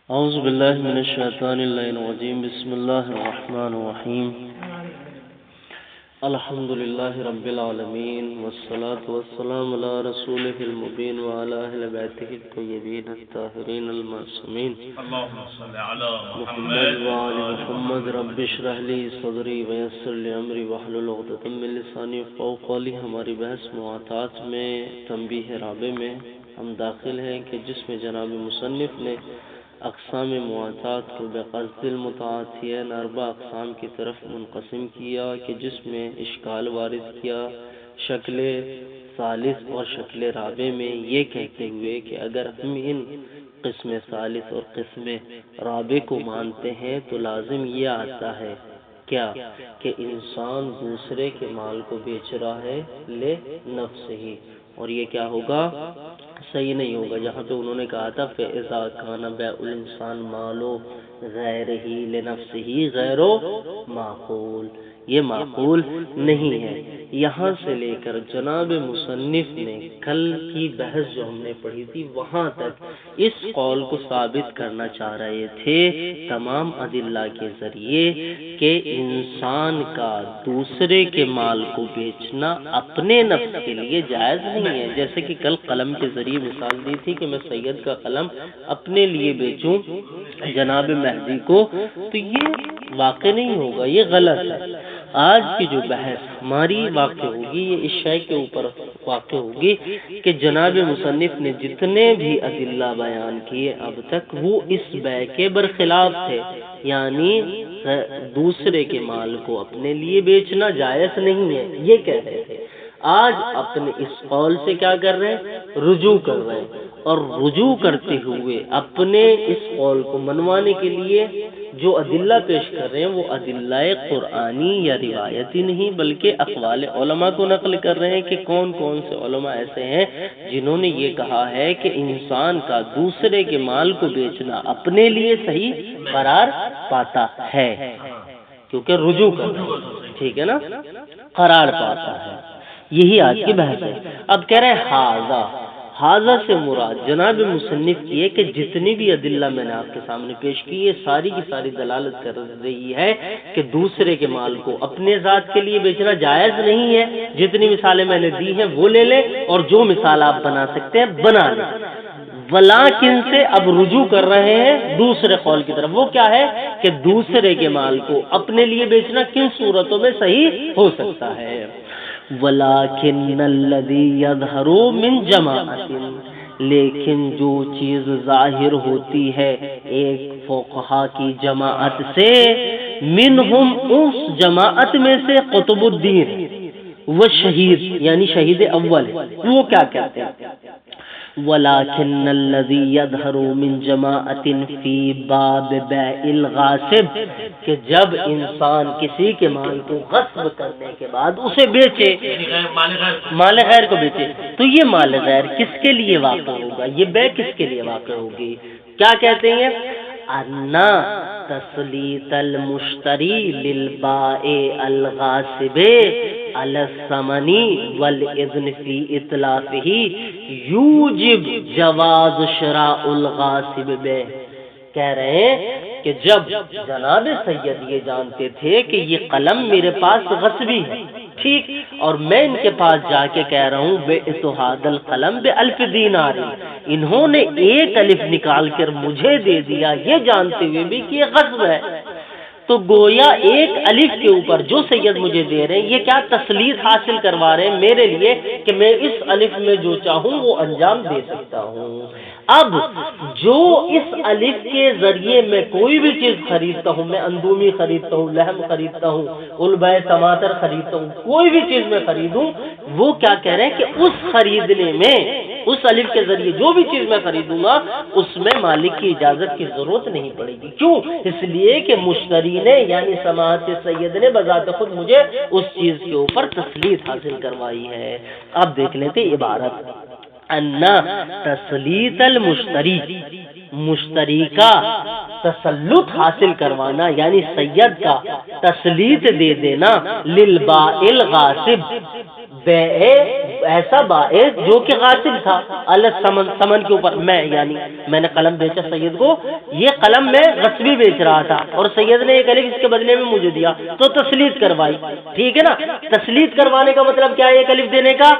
اعوذ باللہ من الشیطان الرجیم بسم اللہ الرحمن الرحیم الحمد للہ رب العالمین والصلاة والسلام علی رسولہ المبین وعلی اہل بیتہ الطیبین الطاہرین المعصومین اللہم صل علی محمد وعلی محمد رب اشرح لی صدری ویسر لی امری واحلل عقدۃ من لسانی یفقہوا قولی۔ ہماری بحث معاطات میں تنبیہ رابع میں ہم داخل ہیں کہ جس میں جناب مصنف نے اقسام معاطات کو بقصد المتعاطیین اربع اقسام کی طرف منقسم کیا کہ جس میں اشکال وارد کیا شکل ثالث اور شکل رابع میں، یہ کہتے ہوئے کہ اگر ہم ان قسم ثالث اور قسم رابع کو مانتے ہیں تو لازم یہ آتا ہے کیا کہ انسان دوسرے کے مال کو بیچ رہا ہے لے نفس ہی، اور یہ کیا ہوگا؟ صحیح نہیں ہوگا۔ جہاں پہ انہوں نے کہا تھا فَإِذَا كَانَ بَيْعُ الْإِنسَانِ مَالُ غَيْرِهِ لِنَفْسِهِ غَيْرُ مَعْقُولٍ، یہ معقول نہیں ہے۔ یہاں سے لے کر جناب مصنف نے کل کی بحث جو ہم نے پڑھی تھی وہاں تک اس قول کو ثابت کرنا چاہ رہے تھے تمام ادلہ کے ذریعے کہ انسان کا دوسرے کے مال کو بیچنا اپنے نفس کے لیے جائز نہیں ہے۔ جیسے کہ کل قلم کے ذریعے مثال دی تھی کہ میں سید کا قلم اپنے لیے بیچوں جناب مہدی کو، تو یہ واقع نہیں ہوگا، یہ غلط ہے۔ آج کی جو بحث ہماری واقع ہوگی یہ اس شے کے اوپر واقع ہوگی کہ جناب مصنف نے جتنے بھی ادلہ بیان کیے اب تک وہ اس بیع کے برخلاف تھے، یعنی دوسرے کے مال کو اپنے لیے بیچنا جائز نہیں ہے، یہ کہہ رہے تھے۔ آج اپنے اس قول سے کیا کر رہے ہیں؟ رجوع کر رہے ہیں، اور رجوع کرتے ہوئے اپنے اس قول کو منوانے کے لیے جو ادلہ پیش کر رہے ہیں وہ ادلہ قرآنی یا روایتی نہیں بلکہ اقوال علماء کو نقل کر رہے ہیں کہ کون کون سے علماء ایسے ہیں جنہوں نے یہ کہا ہے کہ انسان کا دوسرے کے مال کو بیچنا اپنے لیے صحیح قرار پاتا ہے، کیونکہ رجوع کر رہے ہیں، ٹھیک ہے نا، قرار پاتا ہے۔ یہی آج کی بحث ہے۔ اب کہہ رہے ہیں حاضہ سے مراد جناب مصنف کی ہے کہ جتنی بھی ادلہ میں نے آپ کے سامنے پیش کی یہ ساری کی ساری دلالت کر رہی ہے کہ دوسرے کے مال کو اپنے ذات کے لیے بیچنا جائز نہیں ہے۔ جتنی مثالیں میں نے دی ہیں وہ لے لیں اور جو مثال آپ بنا سکتے ہیں بنا لیں۔ ولیکن سے اب رجوع کر رہے ہیں دوسرے قول کی طرف، وہ کیا ہے کہ دوسرے کے مال کو اپنے لیے بیچنا کن صورتوں میں صحیح ہو سکتا ہے؟ وَلَٰكِنَّ الَّذِي يَظْهَرُ مِن جَمَاعَةٍ، لیکن جو چیز ظاہر ہوتی ہے ایک فقہا کی جماعت سے، منہم اس جماعت میں سے قطب الدین وہ شہید یعنی شہید اول، وہ کیا کہتے ہیں؟ وَلَٰكِنَّ الَّذِي يَظْهَرُ مِن جَمَاعَةٍ فِي بَابِ بَيْعِ الْغَاصِبِ، کہ جب انسان کسی کے مال کو غصب کرنے کے بعد اسے بیچے، مال غیر کو بیچے، تو یہ مال غیر کس کے لیے واقع ہوگا؟ یہ بیع کس کے لیے واقع ہوگی؟ کیا کہتے ہیں؟ انا تسلیط المشتری للبائع الغاصب علی الثمن والاذن فی اطلافہ یوجب جواز شراء الغاصب بہ۔ کہہ رہے ہیں کہ جب جناب سید یہ جانتے تھے کہ یہ قلم میرے پاس غصبی ہے، ٹھیک، اور میں ان کے پاس جا کے کہہ رہا ہوں بِئْتُ القلم بِألف دینار، انہوں نے ایک الف نکال کر مجھے دے دیا یہ جانتے ہوئے بھی کہ یہ غصب ہے، تو گویا ایک الف کے اوپر جو سید مجھے دے رہے ہیں یہ کیا تسلیط حاصل کروا رہے ہیں میرے لیے کہ میں اس الف میں جو چاہوں وہ انجام دے سکتا ہوں۔ اب جو اس الف کے ذریعے میں کوئی بھی چیز خریدتا ہوں، میں اندومی خریدتا ہوں، لحم خریدتا ہوں، علبہ ٹماٹر خریدتا ہوں، کوئی بھی چیز میں خریدوں، وہ کیا کہہ رہے ہیں کہ اس خریدنے میں اس الف کے ذریعے جو بھی چیز میں خریدوں گا اس میں مالک کی اجازت کی ضرورت نہیں پڑے گی۔ کیوں؟ اس لیے کہ مشتری نے یعنی سماعت سید نے بذات خود مجھے اس چیز کے اوپر تسلیط حاصل کروائی ہے۔ اب دیکھ لیتے عبارت، انا تسلیط المشتری، مشتری کا تسلط حاصل کروانا یعنی سید کا تسلیط دے دینا، للبائع الغاصب، ایسا باعث جو کہ غاصب تھا السمن، سمن کے اوپر، میں نے قلم بیچا سید کو، یہ قلم میں غصبی بیچ رہا تھا اور سید نے ایک الف اس کے بدلے میں مجھے دیا تو تسلیت کروائی، ٹھیک ہے نا؟ تسلیت کروانے کا مطلب کیا ہے ایک الف دینے کا؟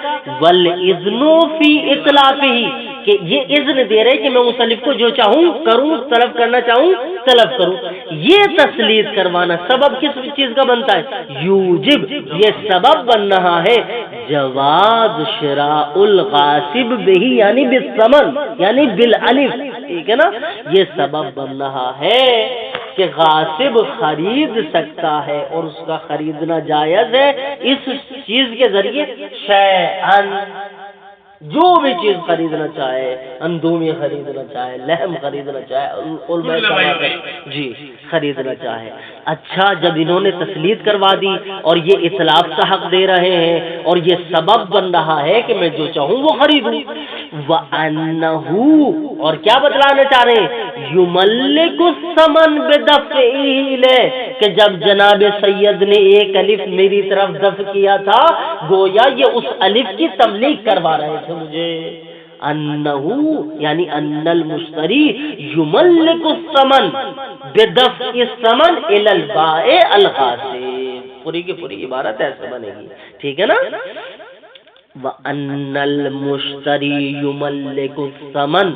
والاذن فی اطلافہ، کہ یہ اذن دے رہے کہ میں اس الف کو جو چاہوں کروں، طلب کرنا چاہوں طلب کروں۔ یہ تسلیت کروانا سبب کس چیز کا بنتا ہے؟ یوجب، یہ سبب بن رہا ہے جواز شراء الغاصب بہی، یعنی بالثمن، یعنی بالالف، ٹھیک ہے نا؟ یہ سبب بن رہا ہے کہ غاصب خرید سکتا ہے اور اس کا خریدنا جائز ہے اس چیز کے ذریعے، شیئن، جو بھی چیز خریدنا چاہے، اندومی خریدنا چاہے، لحم خریدنا چاہے، جی خریدنا چاہے۔ اچھا، جب انہوں نے تسلیت کروا دی اور یہ اطلاق کا حق دے رہے ہیں اور یہ سبب بن رہا ہے کہ میں جو چاہوں وہ خریدوں، وَأَنَّهُ، اور کیا بتلانا چاہ رہے ہیں؟ یملک الثمن بدفعہ، کہ جب جناب سید نے ایک الف میری طرف دفع کیا تھا گویا یہ اس الف کی تملیک کروا رہے تھے مجھے۔ انہو یعنی ان المشتری یملک الثمن بدفع الثمن الی البائع الغاصب، پوری کی پوری عبارت ایسے بنے گی، ٹھیک ہے نا؟ وَأَنَّ الْمُشْتَرِي يُمَلِّكُ الثَّمَنَ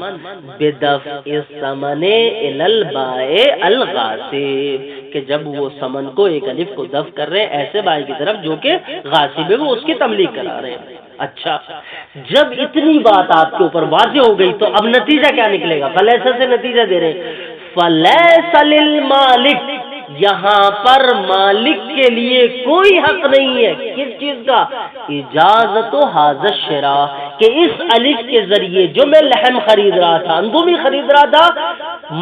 بِدَفْعِ الثَّمَنِ إِلَى الْبَائِعِ الْغَاصِبِ، کہ جب وہ ثمن کو ایک الف کو دفع کر رہے ہیں ایسے بائع کی طرف جو کہ غاصب ہے، وہ اس کی تملیک کرا رہے ہیں۔ اچھا، جب اتنی بات آپ کے اوپر واضح ہو گئی تو اب نتیجہ کیا نکلے گا؟ فلیسا سے نتیجہ دے رہے ہیں، فلیس للمالک، یہاں پر مالک کے لیے کوئی حق نہیں ہے کس چیز کا؟ اجازت و حاضر شراء، کہ اس الف کے ذریعے جو میں لحم خرید رہا تھا، اندومی خرید رہا تھا،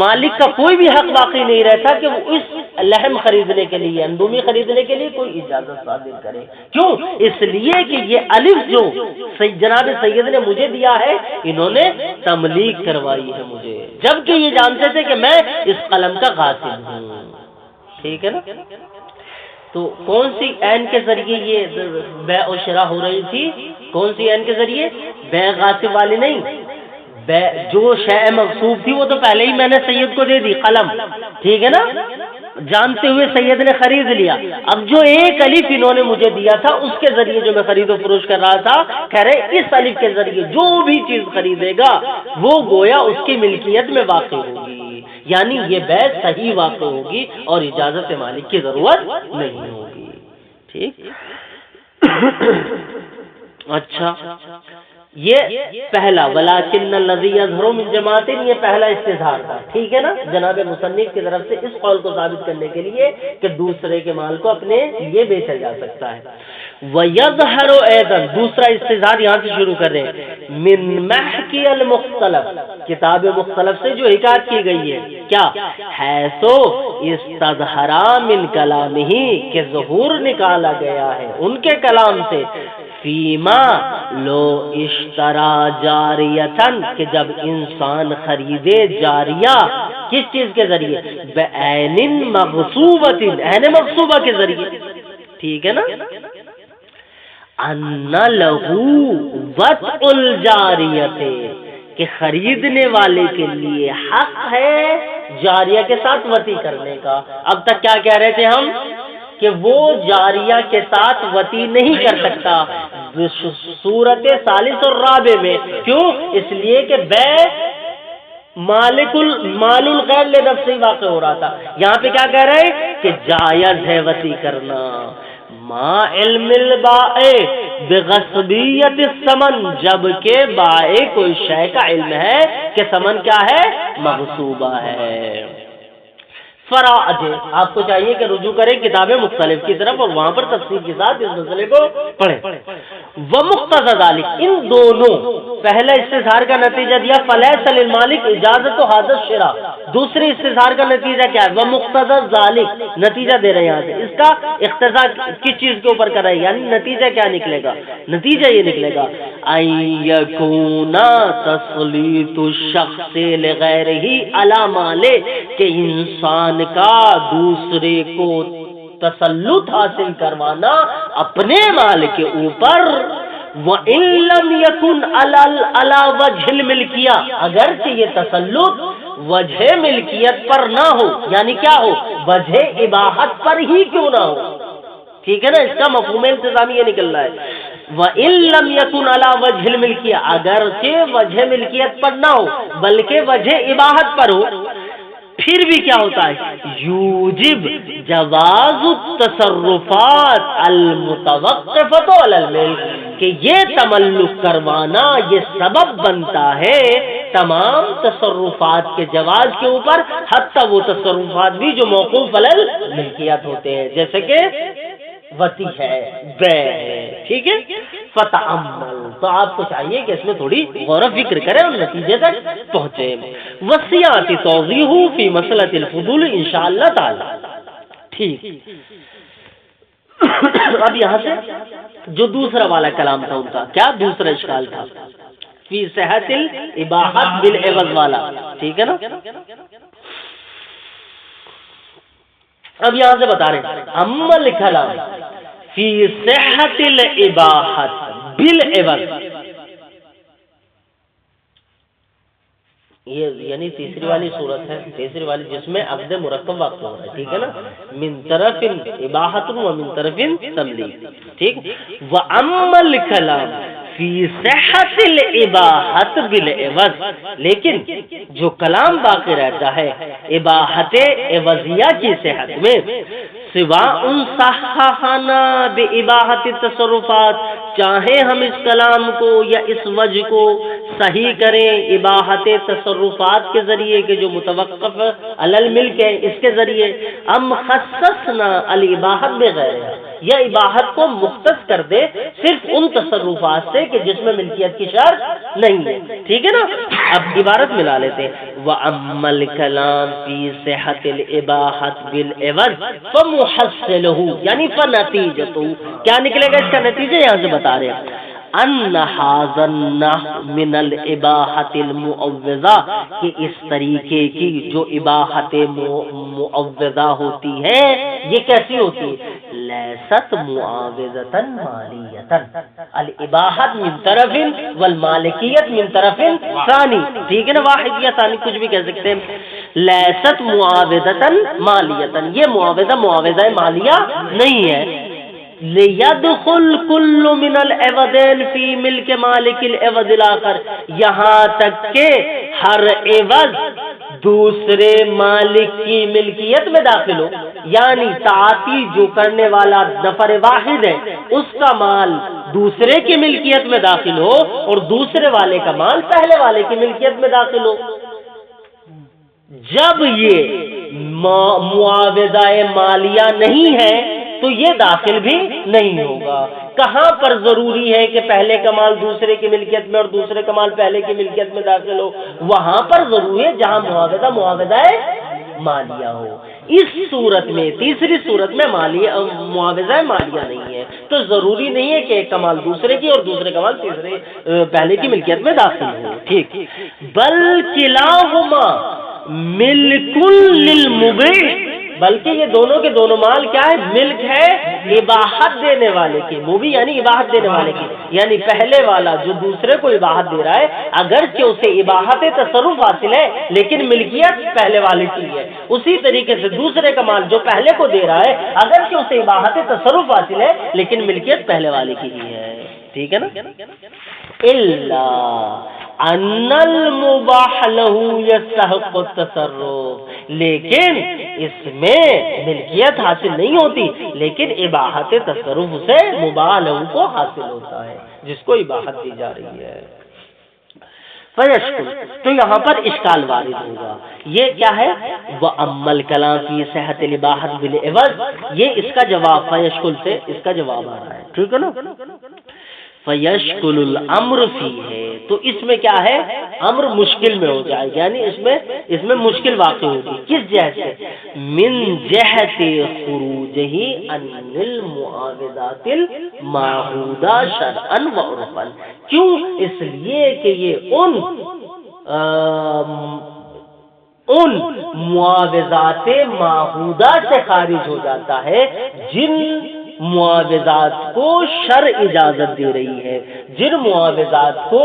مالک کا کوئی بھی حق باقی نہیں رہتا کہ وہ اس لحم خریدنے کے لیے، اندومی خریدنے کے لیے کوئی اجازت صادر کرے۔ کیوں؟ اس لیے کہ یہ الف جو جناب سید نے مجھے دیا ہے انہوں نے تملیک کروائی ہے مجھے، جبکہ یہ جانتے تھے کہ میں اس قلم کا غاصب ہوں، ٹھیک ہے نا؟ تو کون سی عین کے ذریعے یہ بیع و شراء ہو رہی تھی؟ کون سی عین کے ذریعے؟ بیع غاصب والی نہیں، جو شے مغصوب تھی وہ تو پہلے ہی میں نے سید کو دے دی، قلم، ٹھیک ہے نا؟ جانتے ہوئے سید نے خرید لیا، اب جو ایک الف انہوں نے مجھے دیا تھا اس کے ذریعے جو میں خرید و فروش کر رہا تھا، کہہ رہے اس الف کے ذریعے جو بھی چیز خریدے گا وہ گویا اس کی ملکیت میں واقع ہوگی، یعنی یہ بیع صحیح واقع ہوگی اور اجازت مالک کی ضرورت نہیں ہوگی، ٹھیک؟ اچھا، یہ پہلا وَلَٰكِنَّ الَّذِي يَظْهَرُ مِن جَمَاعَةٍ، یہ پہلا استظہار تھا، ٹھیک ہے نا؟ جناب مصنف کی طرف سے اس قول کو ثابت کرنے کے لیے کہ دوسرے کے مال کو اپنے لیے بیچا جا سکتا ہے۔ وَيَظْهَرُ أَيْضًا، دوسرا استظہار یہاں سے شروع کر رہے ہیں، مِن مَحْكِيَ الْمُخْتَلَف، کتاب مختلف سے جو حکایت کی گئی ہے، کیا؟ حیث استظہرا من کلامہ، کہ ظہور نکالا گیا ہے ان کے کلام سے، فیما لو اشترا جاریتن، کہ جب انسان خریدے جاریہ کس چیز کے ذریعے؟ بعین مغصوبۃ، عین مغصوبہ کے ذریعے، ٹھیک ہے نا؟ ان لہو وطء الجاریۃ، کہ خریدنے والے کے لیے حق ہے جاریہ کے ساتھ وطی کرنے کا۔ اب تک کیا کہہ رہے تھے ہم؟ کہ وہ جاریہ کے ساتھ وطی نہیں کر سکتا صورت ثالث اور رابع میں، کیوں؟ اس لیے کہ بیع مال الغیر لنفسہ واقع ہو رہا تھا، یہاں پہ کیا کہہ رہے ہیں کہ جائز ہے وطی کرنا، ما علم البائع بغصبیت الثمن، جبکہ بائع کوئی شے کا علم ہے کہ ثمن کیا ہے؟ مغصوبہ ہے۔ فراج، آپ کو چاہیے کہ رجوع کریں کتابیں مختلف کی طرف اور وہاں پر تفصیل کے ساتھ اس مسئلے کو پڑھیں۔ ومقتضى ذلك، ان دونوں، پہلا استظہار کا نتیجہ دیا فلیس للمالک اجازت و حاضر شراء، دوسرے استظہار کا نتیجہ کیا ہے؟ ومقتضى ذلك، نتیجہ دے رہے ہیں یہاں سے، اس کا اقتضا کس چیز کے اوپر کر رہے ہیں، یعنی نتیجہ کیا نکلے گا؟ نتیجہ یہ نکلے گا ان یکون تسلیط الشخص لغیرہ علی مالہ، کہ انسان کا دوسرے کو تسلط حاصل کروانا اپنے مال کے اوپر، وَإِن لَّمْ يَكُنْ عَلَى وَجْهِ الْمِلْكِيَّہ، اگرچہ یہ تسلط وجہ ملکیت پر نہ ہو، یعنی کیا ہو، وجہ اباحت پر ہی کیوں نہ ہو، ٹھیک ہے نا، اس کا مفہوم التزامی یہ نکل رہا ہے۔ وَإِن لَّمْ يَكُنْ عَلَى وَجْهِ الْمِلْكِيَّہ، اگرچہ وجہ ملکیت پر نہ ہو بلکہ وجہ اباحت پر ہو، پھر بھی کیا ہوتا ہے، یوجب جواز التصرفات المتوقفۃ علی الملک، کہ یہ تملک کروانا یہ سبب بنتا ہے تمام تصرفات کے جواز کے اوپر، حتیٰ وہ تصرفات بھی جو موقوف علی الملکیت ہوتے ہیں، جیسے کہ وتی ہے، بے ہے، ٹھیک ہے۔ فتعمل، تو آپ کو چاہیے کہ اس میں تھوڑی غور و فکر کریں اور نتیجے تک پہنچے۔ وسیعت توضیح فی مسئلۃ الفضول انشاءاللہ تعالی، ٹھیک۔ اب یہاں سے جو دوسرا والا کلام تھا ان کا، کیا دوسرا اشکال تھا، فی صحت الاباحت بالعوض والا، ٹھیک ہے نا۔ اب یہاں سے بتا رہے ہیں عمل کلام فی صحت الاباحت بالعوض، یہ یعنی تیسری والی صورت ہے، تیسری والی جس میں عقد مرکب واقع ہو رہا ہے، ٹھیک ہے نا، من طرف اباحت و من طرف تملیک، ٹھیک۔ وعمل کلام فی صحت الاباحت بالعوض، لیکن جو کلام باقی رہتا ہے اباحت عوضیہ کی صحت میں، سواء صححنا باباحت التصرفات، چاہے ہم اس کلام کو یا اس وجہ کو صحیح کریں اباحت تصرفات کے ذریعے کہ جو متوقف علی الملک ہے اس کے ذریعے، ام خصصنا الاباحت بغیرها، یا اباحت کو مختص کر دے صرف ان تصرفات سے کہ جس میں ملکیت کی شرط نہیں ہے، ٹھیک ہے نا۔ اب عبارت ملا لیتے ہیں، وَأَمَّا الْكَلَامُ فِي صِحَّةِ الْإِبَاحَةِ بِالْعِوَضِ فَمُحَصِّلُهُ، یعنی فَنَتِيجَتُهُ، کیا نکلے گا اس کا نتیجہ، یہاں سے بتا رہے ہیں ان ھذا النحو من الاباحۃ المعوضہ، کہ اس طریقے کی جو اباحت معوضہ ہوتی ہے یہ کیسی ہوتی ہے، لیست معاوضۃ مالیۃ، الاباحت من طرف والمالکیت من طرف ثانی، ٹھیک ہے نا، واحد یا ثانی کچھ بھی کہہ سکتے ہیں، لیست معاوضۃ مالیۃ، یہ معاوضہ مالیہ نہیں ہے، لیدخل کل من العوضین فی ملک مالک العوض الاخر، یہاں تک کہ ہر عوض دوسرے مالک کی ملکیت میں داخل ہو، یعنی تعاطی جو کرنے والا نفر واحد ہے اس کا مال دوسرے کی ملکیت میں داخل ہو اور دوسرے والے کا مال پہلے والے کی ملکیت میں داخل ہو۔ جب یہ معاوضہ مالیہ نہیں ہے تو یہ داخل بھی نہیں ہوگا۔ کہاں پر ضروری ہے کہ پہلے کا مال دوسرے کی ملکیت میں اور دوسرے کا مال پہلے کی ملکیت میں داخل ہو، وہاں پر ضروری ہے جہاں معاوضہ مالیہ ہو۔ اس صورت میں، تیسری صورت میں معاوضہ مالیہ نہیں ہے تو ضروری نہیں ہے کہ ایک کا مال دوسرے کی اور دوسرے کا مال پہلے کی ملکیت میں داخل ہو، ٹھیک۔ بل کلاہما ملک للمبیح، بلکہ یہ دونوں کے دونوں مال کیا ہے، ملک ہے اباحت دینے والے کی، مبیح یعنی اباحت دینے والے کی، یعنی پہلے والا جو دوسرے کو اباحت دے رہا ہے اگرچہ اسے اباحت تصرف حاصل ہے لیکن ملکیت پہلے والے کی ہے، اسی طریقے سے دوسرے کا مال جو پہلے کو دے رہا ہے اگرچہ اسے اباحت تصرف حاصل ہے لیکن ملکیت پہلے والے کی ہی ہے، ٹھیک ہے نا۔ الا ان المباح له يستحق التصرف، لیکن اس میں ملکیت حاصل نہیں ہوتی لیکن اباحت تصرف سے مباح له کو حاصل ہوتا ہے جس کو اباحت دی جا رہی ہے۔ فیشکل، تو یہاں پر اشکال وارد ہوگا، یہ کیا ہے، وَأَمَّا الْكَلَامُ فِي صِحَّةِ الْإِبَاحَةِ بِالْعِوَضِ، یہ اس کا جواب فیشکل سے اس کا جواب آ رہا ہے، ٹھیک ہے نا۔ فیشکل الامر فی ہے، تو اس میں کیا ہے، امر مشکل میں ہو جائے گا، یعنی اس میں مشکل واقع ہوگی، کس جہت سے، من جہت خروجہ عن المعاوضات المعہودہ شرعا و عرفا، کیوں، اس لیے کہ یہ ان معاوضات معہودہ سے خارج ہو جاتا ہے جن معاوضات کو شرع اجازت دے رہی ہے، جن معاوضات کو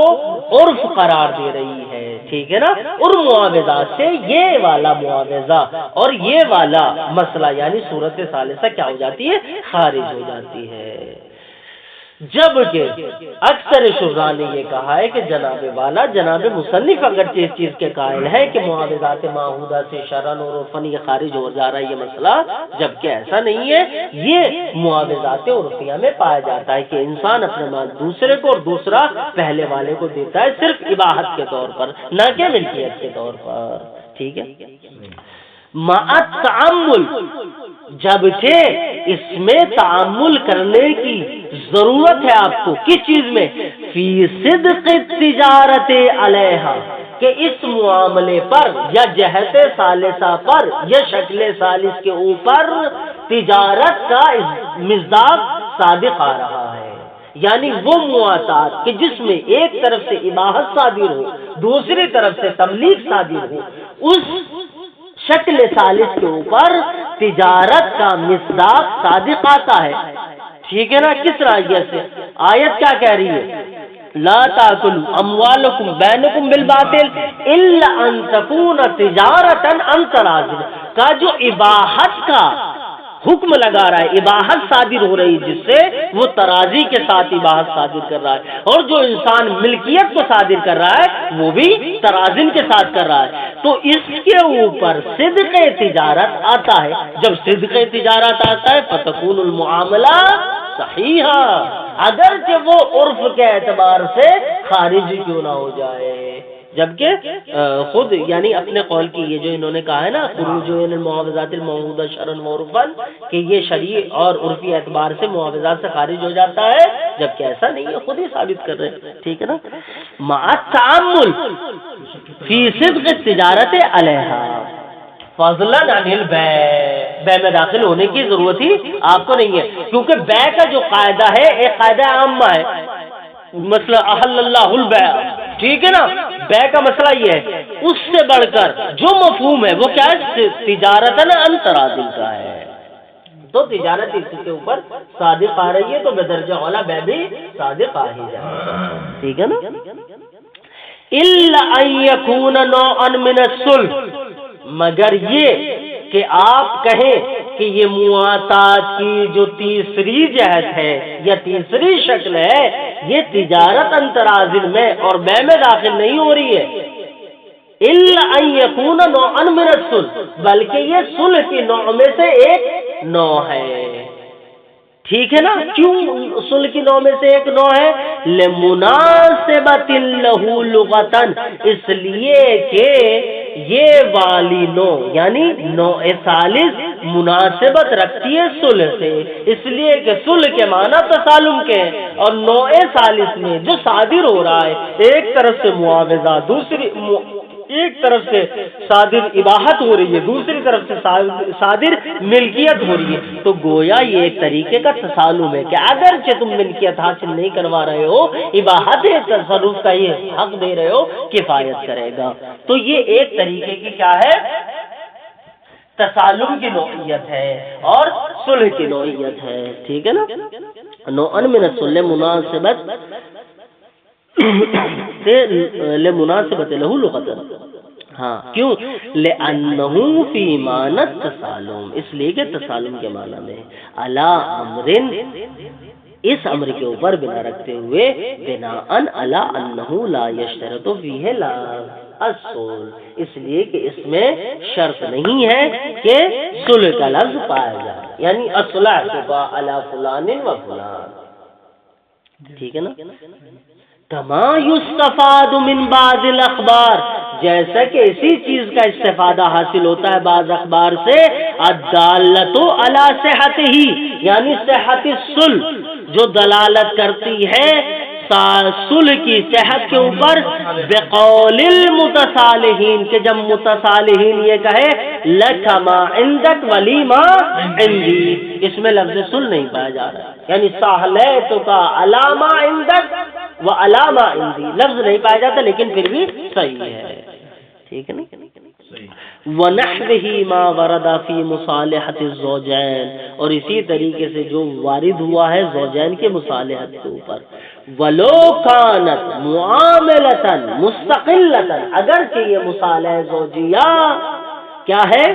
عرف قرار دے رہی ہے، ٹھیک ہے نا، ان معاوضات سے یہ والا معاوضہ اور یہ والا مسئلہ یعنی صورت ثالثہ کیا ہو جاتی ہے؟ خارج ہو جاتی ہے۔ جبکہ اکثر شرح نے یہ کہا ہے کہ جناب والا، جناب مصنف اگرچہ اس چیز کے قائل ہے کہ معاوضات معہودہ سے شرعاً اور عرفاً یہ خارج ہو جا رہا ہے یہ مسئلہ، جبکہ ایسا نہیں ہے۔ یہ معاوضات عرفیہ میں پایا جاتا ہے کہ انسان اپنے مال دوسرے کو اور دوسرا پہلے والے کو دیتا ہے، صرف اباحت کے طور پر، نہ کہ ملکیت کے طور پر، ٹھیک ہے۔ مع التعامل، جبکہ اس میں تعامل کرنے کی ضرورت ہے آپ کو، کس چیز میں؟ فی صدق التجارت علیہا، کہ اس معاملے پر یا جہت ثالثہ پر یا شکل ثالث کے اوپر تجارت کا مصداق صادق آ رہا ہے، یعنی وہ معاطات کہ جس میں ایک طرف سے اباحت صادر ہو، دوسری طرف سے تملیک صادر ہو، اس شکل ثالث کے اوپر تجارت کا مصداق صادق آتا ہے، ٹھیک ہے نا۔ کس رائے سے آیت کیا کہہ رہی ہے؟ لا تاکلوا اموالکم بینکم بالباطل الا ان تکون تجارتا عن تراض، کا جو اباحت کا حکم لگا رہا ہے، اباحت صادر ہو رہی جس سے وہ تراضی کے ساتھ اباحت صادر کر رہا ہے، اور جو انسان ملکیت کو صادر کر رہا ہے وہ بھی ترازن کے ساتھ کر رہا ہے، تو اس کے اوپر صدق تجارت آتا ہے۔ جب صدق تجارت آتا ہے فتکون المعاملہ صحیحا، اگرچہ وہ عرف کے اعتبار سے خارج کیوں نہ ہو جائے، جبکہ خود یعنی اپنے قول کی یہ جو انہوں نے کہا ہے نا خروج المعاوضات الموعودہ شرعاً وعرفاً، کہ یہ شرعی اور عرفی اعتبار سے معاوضات سے خارج ہو جاتا ہے، جبکہ ایسا نہیں ہے، خود ہی ثابت کر رہے ہیں، ٹھیک ہے نا۔ مع التعامل فی صدق التجارت علیہا فضلاً عن البیع، بے میں داخل ہونے کی ضرورت ہی آپ کو نہیں ہے، کیونکہ بے کا جو قاعدہ ہے ایک قاعدہ عامہ ہے، مسئلہ احل اللہ البیع، ٹھیک ہے نا۔ بے کا مسئلہ یہ ہے، اس سے بڑھ کر جو مفہوم ہے وہ کیا ہے؟ تجارتاً عن تراض کا ہے، تو تجارت اس کے اوپر صادق آ رہی ہے تو بدرجہ والا بے بھی صادق آ ہی جائے، ٹھیک ہے نا۔ الا ان یکون نوعا من الصلح، مگر یہ کہ آپ کہیں کہ یہ معاطات کی جو تیسری جہت ہے یا تیسری شکل ہے یہ تجارت عن تراض میں اور بے میں داخل نہیں ہو رہی ہے، الا ان یکون نوعا من الصلح، بلکہ یہ صلح کی نوع میں سے ایک نوع ہے، ٹھیک ہے نا۔ کیوں صلح کی نوع میں سے ایک نوع ہے؟ لمناسبت لہ لغتاً، اس لیے کہ یہ والی نوع یعنی نوع ثالث مناسبت رکھتی ہے صلح سے، اس لیے کہ صلح کے معنی تسالم کے ہیں، اور نوع ثالث میں جو صادر ہو رہا ہے ایک طرف سے معاوضہ، دوسری ایک طرف سے صادر اباحت ہو رہی ہے، دوسری طرف سے صادر ملکیت ہو رہی ہے، تو گویا یہ ایک طریقے کا تسالم ہے کہ اگرچہ تم ملکیت حاصل نہیں کروا رہے ہو، اباحت تصرف کا یہ حق دے رہے ہو، کفایت کرے گا۔ تو یہ ایک طریقے کی کیا ہے؟ تسالم کی نوعیت ہے اور صلح کی نوعیت ہے، ٹھیک ہے نا۔ نوعا من الصلح مناسبت لمناسبت لہ لغتاً، ہاں کیوں؟ لأنہ فی معنی التسالم، اس لیے کہ تسالم کے معنی میں علی امرن، اس امر کے اوپر بنا رکھتے ہوئے، بناءً علی انہ لا یشترط فیہ الصلح، اس لیے کہ اس میں شرط نہیں ہے کہ صلح کا لفظ پایا جائے، یعنی الصلح تباع علی فلان و فلان، ٹھیک ہے نا۔ کما یستفاد من بعض الاخبار، جیسا کہ اسی چیز کا استفادہ حاصل ہوتا ہے بعض اخبار سے، الدالۃ علی صحتہ، یعنی صحت الصلح، جو دلالت کرتی ہے صلح کی صحت کے اوپر، بقول المتصالحین، کہ جب متصالحین یہ کہے لک ما عندک ولی ما عندی، اس میں لفظ صلح نہیں پایا جا رہا ہے، یعنی صالحتک علی ما عندک و علی ما عندی، لفظ نہیں پایا جاتا لیکن پھر بھی صحیح ہے، ٹھیک ہے نا۔ وَنَحْوِهِ مَا وَرَدَ فِي مُصَالَحَةِ الزَّوْجَيْنِ، اور اسی طریقے سے جو وارد ہوا ہے زوجین کے مصالحت کے اوپر. وَلَوْ كَانَتْ مُعَامَلَةً مُسْتَقِلَّةً، اگرچہ یہ مصالحہ زوجیہ کیا ہے،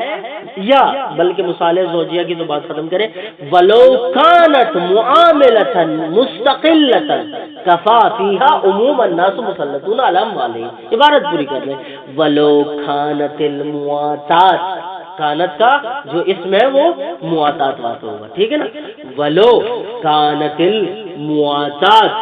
یا بلکہ مصالحہ زوجیہ کی تو بات ختم کریں. وَلَوْ كَانَتْ مُعَامَلَةً مُسْتَقِلَّةً كَفَى فِيهَا عُمُومَ النَّاسُ مُسَلَّطُونَ عَلَى أَمْوَالِهِمْ. عبارت پوری کر لیں. وَلَوْ كَانَتِ الْمُوَاطَاتُ، کانت کا جو اسم ہے وہ مواتات واقع ہوگا، ٹھیک ہے نا. وَلَوْ كَانَتِ الْمُوَاطَاتُ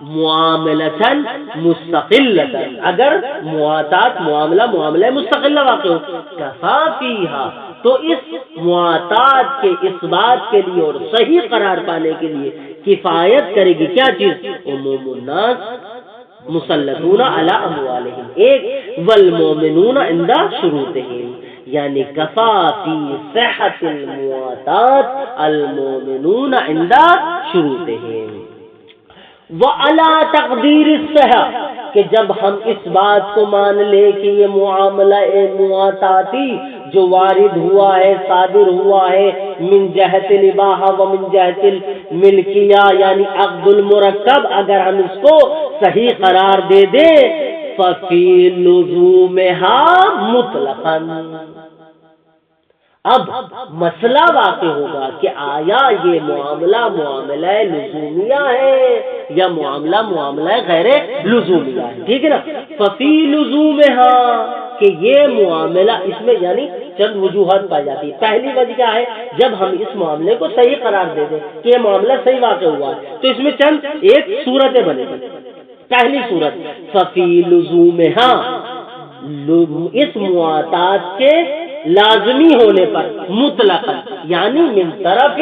معاملتاً مستقلتاً، اگر مواتات معاملہ مستقلہ واقع ہو. کفا فیہا، تو اس مواتات کے اس بات کے لیے اور صحیح قرار پانے کے لیے کفایت کرے گی کیا چیز؟ عموم الناس مسلطون علی اموالہم، ایک والمومنون عند شروطہم، یعنی کفا فی صحت المواتات المومنون عند شروطہم. وَعَلَى تَقْدِيرِ الصِّحَةِ، کہ جب ہم اس بات کو مان لے کہ یہ معاملہ مواتاتی جو وارد ہوا ہے، صادر ہوا ہے، من جہت الاباحہ و من جہت الملکیہ، یعنی عقد المرکب، اگر ہم اس کو صحیح قرار دے دیں، فَفِي لُزُومِهَا مُطْلَقًا. اب مسئلہ واقع ہوگا کہ آیا یہ معاملہ لزومیہ ہے یا معاملہ غیر لزومیہ ہے، ٹھیک ہے نا. ففی لزومہا، کہ یہ معاملہ، اس میں یعنی چند وجوہات پائی جاتی ہے. پہلی وجہ کیا ہے؟ جب ہم اس معاملے کو صحیح قرار دے دیں کہ یہ معاملہ صحیح واقع ہوا ہے تو اس میں چند ایک صورتیں بنے گی. پہلی صورت ففی لزومہا، اس مواتات کے لازمی ہونے پر، مطلق یعنی من طرف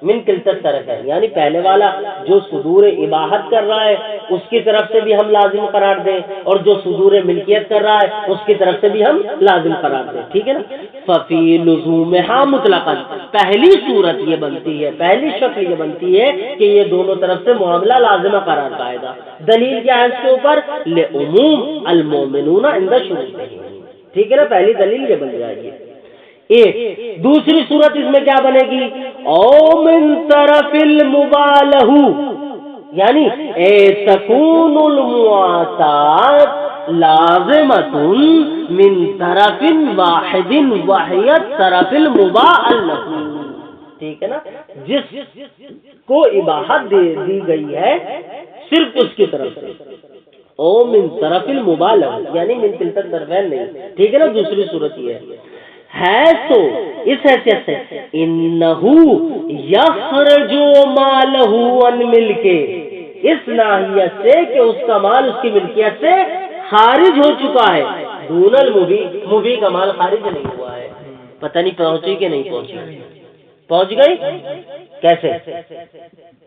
من کلتا طرف ہے، یعنی پہلے والا جو صدور اباحت کر رہا ہے اس کی طرف سے بھی ہم لازم قرار دیں، اور جو صدور ملکیت کر رہا ہے اس کی طرف سے بھی ہم لازم قرار دیں، ٹھیک ہے نا. ففی لزومہا مطلقا، پہلی صورت یہ بنتی ہے، پہلی شکل یہ بنتی ہے کہ یہ دونوں طرف سے معاملہ لازمہ قرار پائے گا. دلیل کیا ہے اس کے اوپر؟ لعموم المومنون عند شروطہم، ٹھیک ہے نا. پہلی دلیل یہ بن جائے گی. ایک دوسری صورت اس میں کیا بنے گی؟ او من طرف المبالہ، یعنی تکون المواتات لازمۃ من طرف واحد وہی طرف المباح لہ، ٹھیک ہے نا. جس کو اباحت دی گئی ہے صرف اس کی طرف سے، او من طرف المبالغ، یعنی من کلتا طرفین نہیں، ٹھیک ہے نا. دوسری صورت یہ ہے تو اس حیثیت سے انہو یخرج مالہ عن ملکہ، اس ناحیت سے کہ اس کا مال اس کی ملکیت سے خارج ہو چکا ہے. دون المبی، مبی کا مال خارج نہیں ہوا ہے. پتہ نہیں پہنچی کہ نہیں پہنچی؟ پہنچ گئی کیسے؟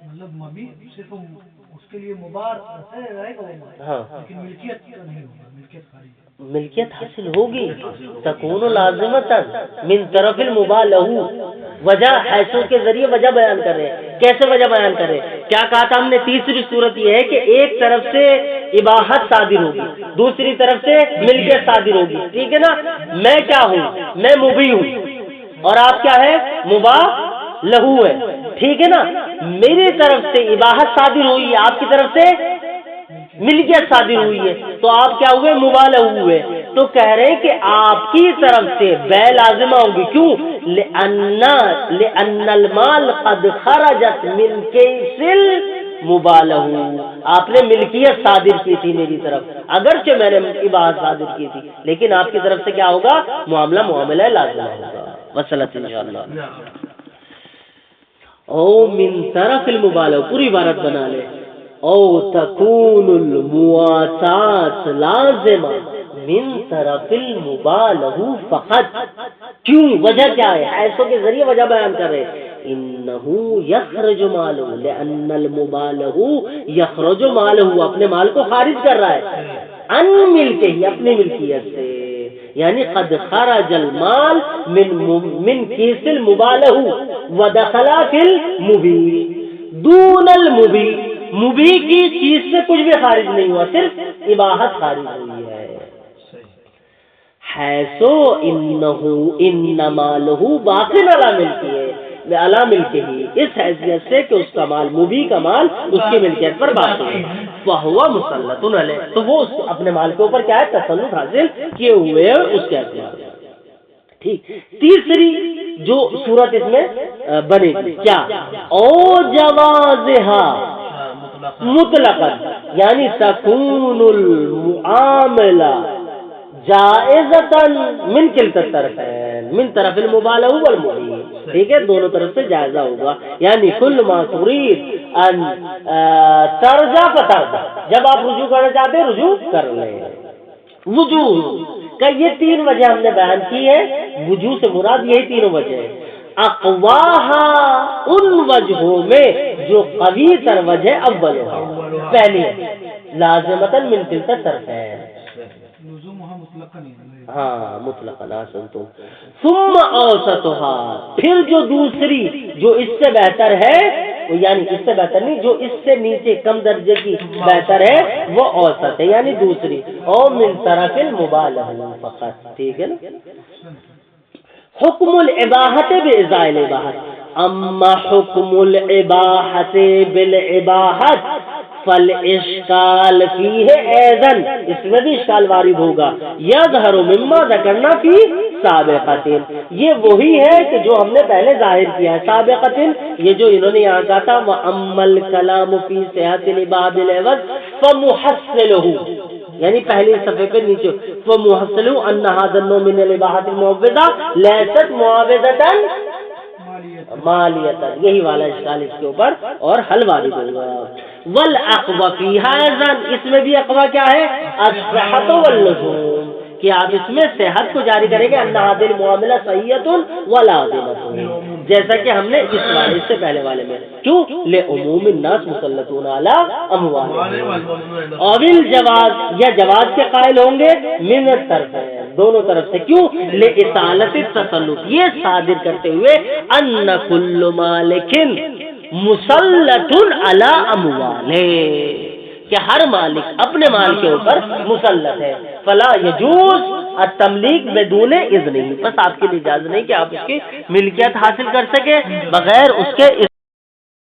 مطلب مبی صرف اس کے لیے مباح رہے گا، ہاں، لیکن ملکیت نہیں ہوگا، ملکیت خارج، ملکیت حاصل ہوگی. تکون لازمتا من طرف المباح لہ، وجہ حیثو کے ذریعے وجہ بیان کر رہے ہیں. کیسے وجہ بیان کر رہے ہیں؟ کیا کہا تھا ہم نے؟ تیسری صورت یہ ہے کہ ایک طرف سے اباحت صادر ہوگی، دوسری طرف سے ملکیت صادر ہوگی، ٹھیک ہے نا. میں کیا ہوں؟ میں مبی ہوں اور آپ کیا ہے؟ مباح لہو ہے، ٹھیک ہے نا. میری طرف سے اباحت صادر ہوئی ہے، آپ کی طرف سے ملکیت صادر ہوئی ہے، تو آپ کیا ہوئے؟ مباح لہو ہوئے. تو کہہ رہے ہیں کہ آپ کی طرف سے بے لازمہ ہوگی. کیوں؟ لأن المال قد خرجت من کیس المباح لہو، آپ نے ملکیت صادر کی تھی میری طرف، اگرچہ میں نے اباحت صادر کی تھی، لیکن آپ کی طرف سے کیا ہوگا؟ معاملہ لازمہ ہوگا. وصلت انشاءاللہ. او من طرف المباح لہو، پوری عبارت بنا لے. او تکون المواتات لازمہ من طرف المباح لہو فقط. کیوں؟ وجہ کیا ہے؟ ایسوں کے ذریعے وجہ بیان کر رہے. انہو یخرج مالہ، لأن المباح لہو یخرج مالہ، اپنے مال کو خارج کر رہا ہے، ان ملکہ ہی، اپنی ملکیت سے، یعنی قد خرج المال من کیس المباح لہو ودخل فی المبی دون المبی، مبی کی چیز سے کچھ بھی خارج نہیں ہوا، صرف اباحت خارج ہوئی ہے. حیثو انہو انما لہو باقی علی ملکی ہے علی ملکی ہی، اس حیثیت سے کہ اس کا مال مبی کا مال اس کی ملکیت پر باقی ہے، فہو مسلط علیہ، تو وہ اپنے مال کے اوپر کیا ہے تسلط حاصل کیے ہوئے اس کے اعتبار سے. ٹھیک. تیسری جو صورت اس میں بنے گی کیا، او جوازہا مطلقا، یعنی تکون المعاملہ جائزتاً من کلتا الطرفین، من طرف المبالغ والمبی، ٹھیک ہے، دونوں طرف سے جائزہ ہوگا. یعنی کل ما ترید ان ترجع فترجع، جب آپ رجوع کرنا چاہتے ہیں رجوع کر لیں. وجوہ کا یہ تین وجہ ہم نے بیان کی ہے، وجوہ سے مراد یہی تینوں وجہ ہے. اقواہا، ان وجہوں میں جو قوی تر وجہ اول ہے، پہلی ہے لازمتاً من کلتا الطرفین، ہاں مطلقاً آسنتم. ثم اوسطها، پھر جو دوسری جو اس سے بہتر ہے، یعنی اس سے بہتر نہیں، جو اس سے نیچے کم درجے کی بہتر ہے وہ اوسط ہے، یعنی دوسری. او من طرف المبالغہ فقط، ٹھیک ہے نا. حکم الاباحت بازاء الاباحت، اما حکم الاباحت بالاباحت فالاشکال فیہ ایضاً، اس میں بھی اشکال وارد ہوگا. یظہر مما ذکرنا فی سابقتن، یہ وہی ہے کہ جو ہم نے پہلے ظاہر کیا ہے. سابقتن یہ جو انہوں نے یہاں کہا تھا وَأَمَّا الْكَلَامُ فِي صِحَةِ الْإِبَاحَةِ بِالْعِوَضِ فَمُحَصِّلُهُ، یعنی پہلی صفحے پہ نیچے فَمُحَصِّلُهُ أَنَّ هَذَا النَّوْعَ مِنَ الْإِبَاحَةِ الْمُعَوَّضَةِ لَيْسَتْ مُعَاوِضَةً مالیتاً، یہی والا اشکال اس کے اوپر اور حل وارد ہوگا. والاقوى فیہا ایضاً، اس میں بھی اقوى کیا ہے الصحۃ واللزوم، کہ آپ اس میں صحت کو جاری کریں گے ان هذه المعاملہ صحیحۃ ولازمۃ، جیسا کہ ہم نے اس والے سے پہلے والے میں. کیوں؟ لعموم الناس مسلطون علی اموالهم، اور الجواز یا جواز کے قائل ہوں گے من الطرف، دونوں طرف سے. کیوں؟ لاطالۃ التسلط، یہ صادر کرتے ہوئے ان کل مالک مسلط علی اموالہ، کہ ہر مالک اپنے مال کے اوپر مسلط ہے. فلا یجوز التملیک بدون اذن، بس آپ کے لیے اجازت نہیں کہ آپ اس کی ملکیت حاصل کر سکیں بغیر اس کے